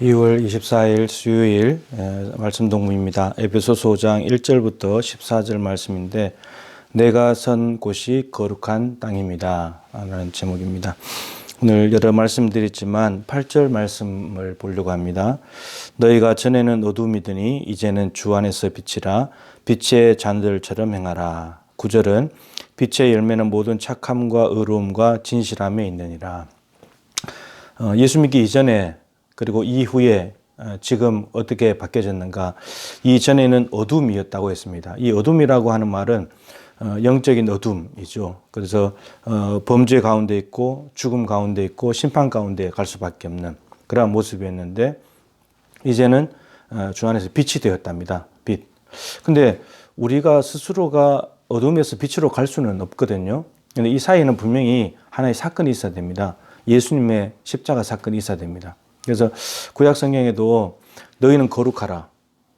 2월 24일 수요일 말씀 동무입니다. 에베소서 5장 1절부터 14절 말씀인데 내가 선 곳이 거룩한 땅입니다 라는 제목입니다. 오늘 여러 말씀드렸지만 8절 말씀을 보려고 합니다. 너희가 전에는 어둠이더니 이제는 주 안에서 빛이라 빛의 자녀들처럼 행하라. 9절은 빛의 열매는 모든 착함과 의로움과 진실함에 있느니라. 예수 믿기 이전에 그리고 이후에 지금 어떻게 바뀌어졌는가? 이전에는 어둠이었다고 했습니다. 이 어둠이라고 하는 말은 영적인 어둠이죠. 그래서 범죄 가운데 있고 죽음 가운데 있고 심판 가운데 갈 수밖에 없는 그러한 모습이었는데 이제는 주 안에서 빛이 되었답니다. 빛. 근데 우리가 스스로가 어둠에서 빛으로 갈 수는 없거든요. 근데 이 사이에는 분명히 하나의 사건이 있어야 됩니다. 예수님의 십자가 사건이 있어야 됩니다. 그래서 구약 성경에도 너희는 거룩하라.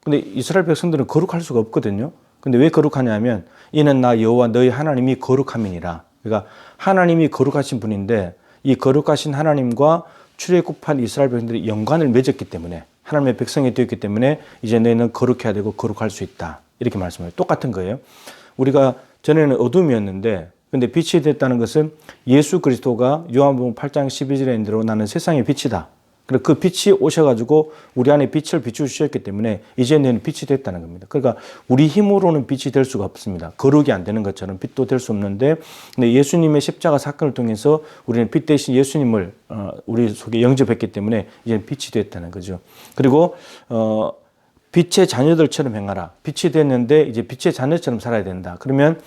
근데 이스라엘 백성들은 거룩할 수가 없거든요. 근데 왜 거룩하냐면 이는 나 여호와 너희 하나님이 거룩함이니라. 그러니까 하나님이 거룩하신 분인데 이 거룩하신 하나님과 출애굽한 이스라엘 백성들이 연관을 맺었기 때문에 하나님의 백성이 되었기 때문에 이제 너희는 거룩해야 되고 거룩할 수 있다. 이렇게 말씀해요. 똑같은 거예요. 우리가 전에는 어둠이었는데 근데 빛이 됐다는 것은 예수 그리스도가 요한복음 8장 12절에 있는 대로 나는 세상의 빛이다. 그리고 그 빛이 오셔가지고 우리 안에 빛을 비추셨기 때문에 이제 너희는 빛이 됐다는 겁니다. 그러니까 우리 힘으로는 빛이 될 수가 없습니다. 거룩이 안 되는 것처럼 빛도 될 수 없는데 근데 예수님의 십자가 사건을 통해서 우리는 빛 대신 예수님을 우리 속에 영접했기 때문에 이제 빛이 됐다는 거죠. 그리고 빛의 자녀들처럼 행하라. 빛이 됐는데 이제 빛의 자녀처럼 살아야 된다. 그러면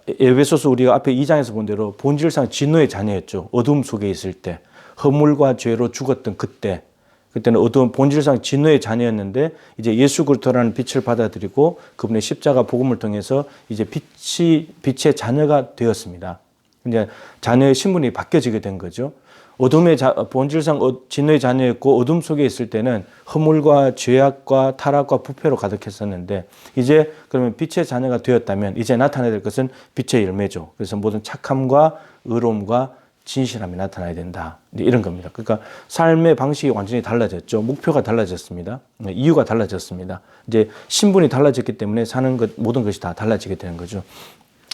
에베소서 우리가 앞에 2장에서 본 대로 본질상 진노의 자녀였죠. 어둠 속에 있을 때. 허물과 죄로 죽었던 그때는 어두운 본질상 진노의 자녀였는데 이제 예수 그리스도라는 빛을 받아들이고 그분의 십자가 복음을 통해서 이제 빛의 자녀가 되었습니다. 이제 자녀의 신분이 바뀌어지게 된 거죠. 어둠의 본질상 진노의 자녀였고 어둠 속에 있을 때는 허물과 죄악과 타락과 부패로 가득했었는데 이제 그러면 빛의 자녀가 되었다면 이제 나타나야 될 것은 빛의 열매죠. 그래서 모든 착함과 의로움과 진실함이 나타나야 된다. 이런 겁니다. 그러니까 삶의 방식이 완전히 달라졌죠. 목표가 달라졌습니다. 이유가 달라졌습니다. 이제 신분이 달라졌기 때문에 사는 것, 모든 것이 다 달라지게 되는 거죠.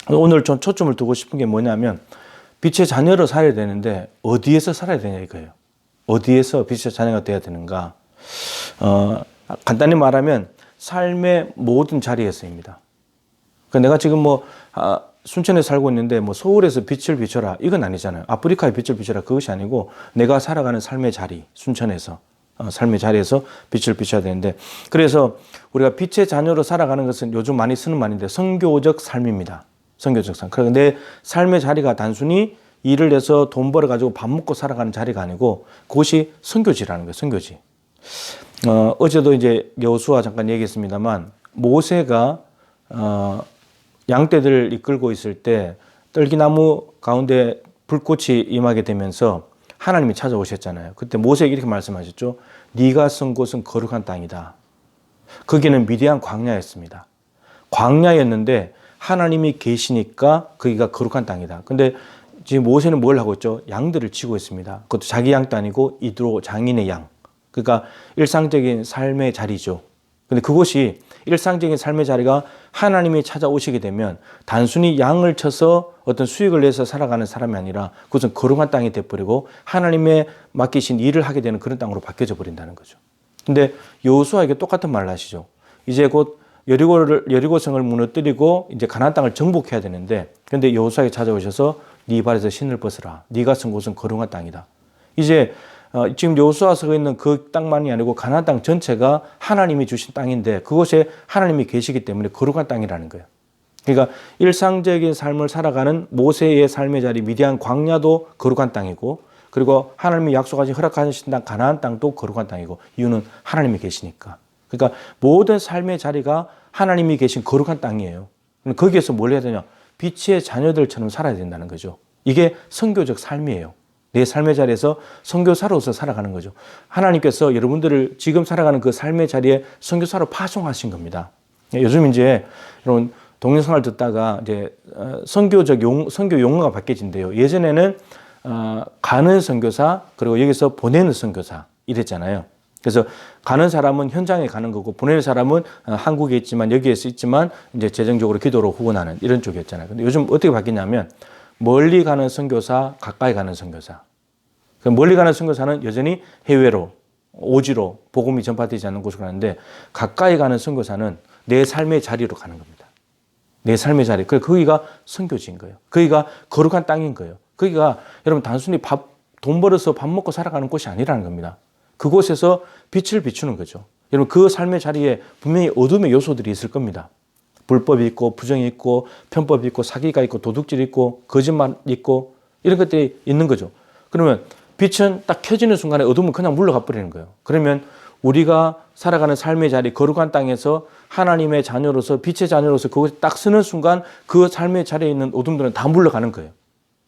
오늘 좀 초점을 두고 싶은 게 뭐냐면 빛의 자녀로 살아야 되는데 어디에서 살아야 되냐 이거예요. 어디에서 빛의 자녀가 되어야 되는가. 간단히 말하면 삶의 모든 자리에서입니다. 그러니까 내가 지금 순천에 살고 있는데 서울에서 빛을 비춰라 이건 아니잖아요. 아프리카에 빛을 비춰라 그것이 아니고 내가 살아가는 삶의 자리 순천에서 삶의 자리에서 빛을 비춰야 되는데 그래서 우리가 빛의 자녀로 살아가는 것은 요즘 많이 쓰는 말인데 선교적 삶입니다. 선교적 삶. 그러니까 내 삶의 자리가 단순히 일을 해서 돈 벌어 가지고 밥 먹고 살아가는 자리가 아니고 그것이 선교지라는 거예요. 선교지. 어제도 이제 여호수아 잠깐 얘기했습니다만 모세가 양떼들을 이끌고 있을 때 떨기나무 가운데 불꽃이 임하게 되면서 하나님이 찾아오셨잖아요. 그때 모세에게 이렇게 말씀하셨죠. 네가 선 곳은 거룩한 땅이다. 거기는 미디안 광야였습니다. 광야였는데 하나님이 계시니까 거기가 거룩한 땅이다. 근데 지금 모세는 뭘 하고 있죠? 양들을 치고 있습니다. 그것도 자기 양도 아니고 이드로 장인의 양. 그러니까 일상적인 삶의 자리죠. 근데 그것이 일상적인 삶의 자리가 하나님이 찾아오시게 되면 단순히 양을 쳐서 어떤 수익을 내서 살아가는 사람이 아니라 그것은 거룩한 땅이 되어버리고 하나님의 맡기신 일을 하게 되는 그런 땅으로 바뀌어져 버린다는 거죠. 근데 여호수아에게 똑같은 말을 하시죠. 이제 곧 여리고성을 무너뜨리고 이제 가나안 땅을 정복해야 되는데 근데 여호수아에게 찾아오셔서 네 발에서 신을 벗으라. 네가 선 곳은 거룩한 땅이다. 이제 지금 여호수아 서에 있는 그 땅만이 아니고 가나안 땅 전체가 하나님이 주신 땅인데 그곳에 하나님이 계시기 때문에 거룩한 땅이라는 거예요. 그러니까 일상적인 삶을 살아가는 모세의 삶의 자리 미디안 광야도 거룩한 땅이고 그리고 하나님이 약속하신 허락하신 땅 가나안 땅도 거룩한 땅이고 이유는 하나님이 계시니까. 그러니까 모든 삶의 자리가 하나님이 계신 거룩한 땅이에요. 거기에서 뭘 해야 되냐? 빛의 자녀들처럼 살아야 된다는 거죠. 이게 선교적 삶이에요. 내 삶의 자리에서 선교사로서 살아가는 거죠. 하나님께서 여러분들을 지금 살아가는 그 삶의 자리에 선교사로 파송하신 겁니다. 요즘 이제 여러분 동영상을 듣다가 이제 선교 용어가 바뀌어진대요. 예전에는 가는 선교사 그리고 여기서 보내는 선교사 이랬잖아요. 그래서 가는 사람은 현장에 가는 거고 보내는 사람은 한국에 있지만 여기에서 있지만 이제 재정적으로 기도로 후원하는 이런 쪽이었잖아요. 근데 요즘 어떻게 바뀌냐면 멀리 가는 선교사, 가까이 가는 선교사. 멀리 가는 선교사는 여전히 해외로 오지로 복음이 전파되지 않는 곳으로 가는데 가까이 가는 선교사는 내 삶의 자리로 가는 겁니다. 내 삶의 자리. 거기가 선교지인 거예요. 거기가 거룩한 땅인 거예요. 거기가 여러분 단순히 돈 벌어서 밥 먹고 살아가는 곳이 아니라는 겁니다. 그곳에서 빛을 비추는 거죠. 여러분 그 삶의 자리에 분명히 어둠의 요소들이 있을 겁니다. 불법이 있고 부정이 있고 편법이 있고 사기가 있고 도둑질이 있고 거짓말 있고 이런 것들이 있는 거죠. 그러면 빛은 딱 켜지는 순간에 어둠은 그냥 물러가 버리는 거예요. 그러면 우리가 살아가는 삶의 자리 거룩한 땅에서 하나님의 자녀로서 빛의 자녀로서 그곳에 딱 서는 순간 그 삶의 자리에 있는 어둠들은 다 물러가는 거예요.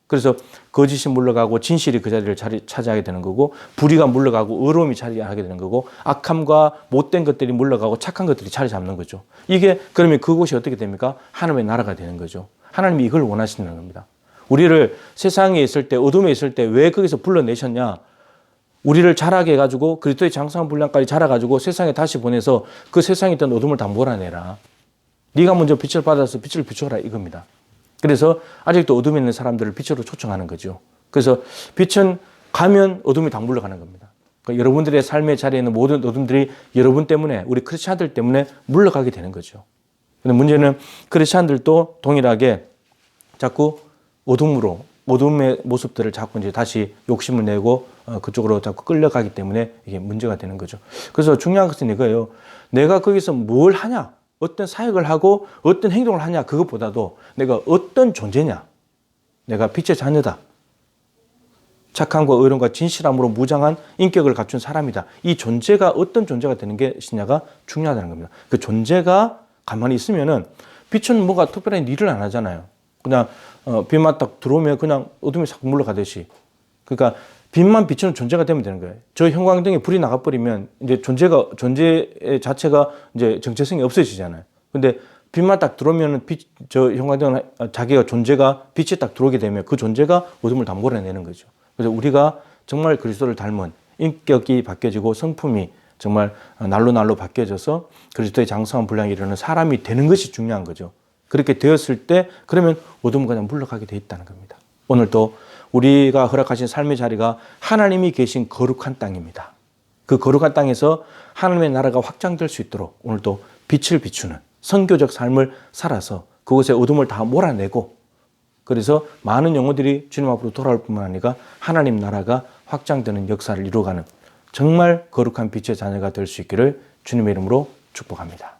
그래서 거짓이 물러가고 진실이 그 자리를 차지하게 되는 거고 불의가 물러가고 의로움이 자리하게 되는 거고 악함과 못된 것들이 물러가고 착한 것들이 자리 잡는 거죠. 이게 그러면 그곳이 어떻게 됩니까? 하나님의 나라가 되는 거죠. 하나님이 이걸 원하시는 겁니다. 우리를 세상에 있을 때 어둠에 있을 때 왜 거기서 불러내셨냐? 우리를 자라게 해가지고 그리스도의 장성한 분량까지 자라가지고 세상에 다시 보내서 그 세상에 있던 어둠을 다 몰아내라. 네가 먼저 빛을 받아서 빛을 비춰라 이겁니다. 그래서 아직도 어둠에 있는 사람들을 빛으로 초청하는 거죠. 그래서 빛은 가면 어둠이 다 물러가는 겁니다. 그러니까 여러분들의 삶의 자리에 있는 모든 어둠들이 여러분 때문에 우리 크리스찬들 때문에 물러가게 되는 거죠. 근데 문제는 크리스찬들도 동일하게 자꾸 어둠의 모습들을 자꾸 이제 다시 욕심을 내고 그쪽으로 자꾸 끌려가기 때문에 이게 문제가 되는 거죠. 그래서 중요한 것은 이거예요. 내가 거기서 뭘 하냐? 어떤 사역을 하고 어떤 행동을 하냐 그것보다도 내가 어떤 존재냐. 내가 빛의 자녀다. 착함과 의로움과 진실함으로 무장한 인격을 갖춘 사람이다. 이 존재가 어떤 존재가 되는 것이냐가 중요하다는 겁니다. 그 존재가 가만히 있으면은 빛은 뭐가 특별한 일을 안 하잖아요. 그냥 빛만 딱 들어오면 그냥 어둠이 싹 물러가듯이. 그러니까 빛만 비추는 존재가 되면 되는 거예요. 저 형광등에 불이 나가버리면 이제 존재 자체가 이제 정체성이 없어지잖아요. 근데 빛만 딱 들어오면 저 형광등은 자기가 존재가 빛이 딱 들어오게 되면 그 존재가 어둠을 다 몰아내는 거죠. 그래서 우리가 정말 그리스도를 닮은 인격이 바뀌어지고 성품이 정말 날로 바뀌어져서 그리스도의 장성한 분량이 이르는 사람이 되는 것이 중요한 거죠. 그렇게 되었을 때 그러면 어둠은 그냥 물러가게 돼 있다는 겁니다. 오늘도 우리가 허락하신 삶의 자리가 하나님이 계신 거룩한 땅입니다. 그 거룩한 땅에서 하나님의 나라가 확장될 수 있도록 오늘도 빛을 비추는 선교적 삶을 살아서 그곳에 어둠을 다 몰아내고 그래서 많은 영혼들이 주님 앞으로 돌아올 뿐만 아니라 하나님 나라가 확장되는 역사를 이루어가는 정말 거룩한 빛의 자녀가 될 수 있기를 주님의 이름으로 축복합니다.